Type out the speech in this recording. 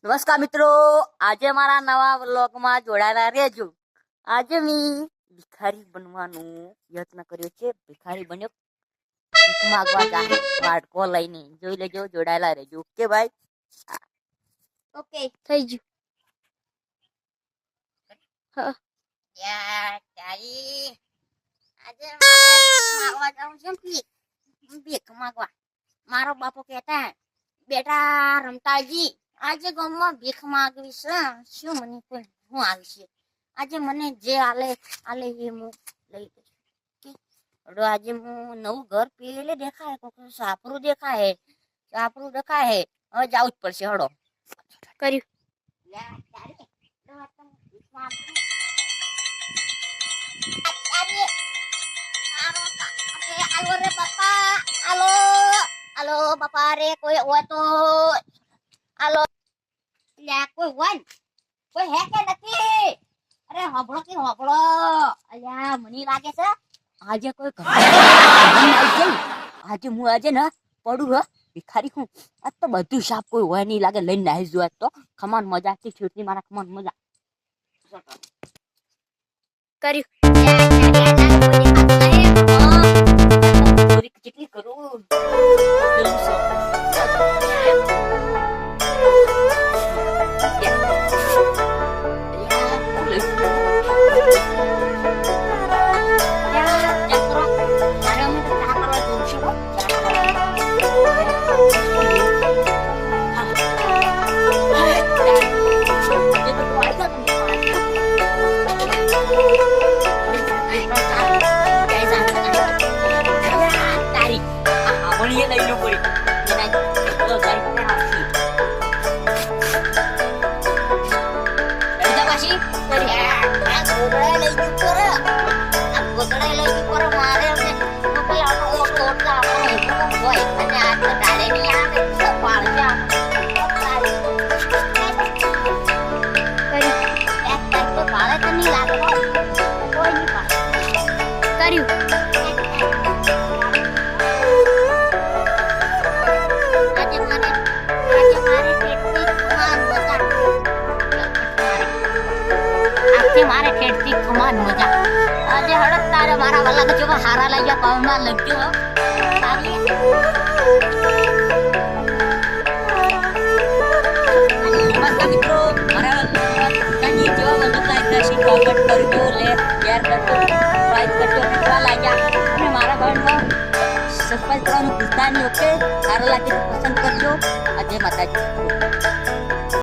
નમસ્કાર મિત્રો, આજે મારા નવા વ્લોગમાં જોડાયેલા રહેજો. આજે મેં ભિખારી બનવાનો યત્ન કર્યો છે. ભિખારી બન્યો, ભીખ માંગવા જાય વાડકો લઈને. જોઈ લેજો, જોડાયેલા રહેજો. ઓકે ભાઈ, ઓકે થઈ ગયું. આજે માંગવા જાઉં છું ભીખ માંગવા. મારો બાપો કહેતા બેટા રમતાજી આજે ગામમાં ભીખ માંગવી છે. શું મને કોઈ હું આવશે? આજે મને જે આલે આલે એ હું લઈ જઈશ. આજે હું નવું ઘર પેલે દેખાય, સાપરું દેખાય, સાપરું દેખાય. હવે જવું જ પડશે. હડો કર્યું. આલો રે બાપા, આલો આલો બાપા રે, કોઈ હોય તો આલો. કોઈ હોય કોઈ હે કે નથી? અરે હોબળો કે હોબળો. અલ્યા મને લાગે છે આજે કોઈ આજે હું આજે ને પડું હ ભિખારી હું. આજ તો બધું સાપ કોઈ હોય નહીં લાગે. લઈને નાહી જો. આજ તો ખમાન મજા થી છૂટતી મારા ખમાન મજા કર્યું. કેટલી કરું મારે ખેડતી ખમાન મજા. આજે હડક તારે મારા વાલા જો હારા લઈ ગયા પાવમાં લગજો. નમસ્કાર મિત્રો, મારા કોમેન્ટ કરજો, લે શેર કરજો, સબસ્ક્રાઇબ કરજો. કેવા લાગ્યા અને મારા ભાઈનો સબસ્ક્રાઇબ કરવાનું ભૂલતા નહીં. ઓકે, સારું લાગે તો પસંદ કરજો. આજે માતાજી.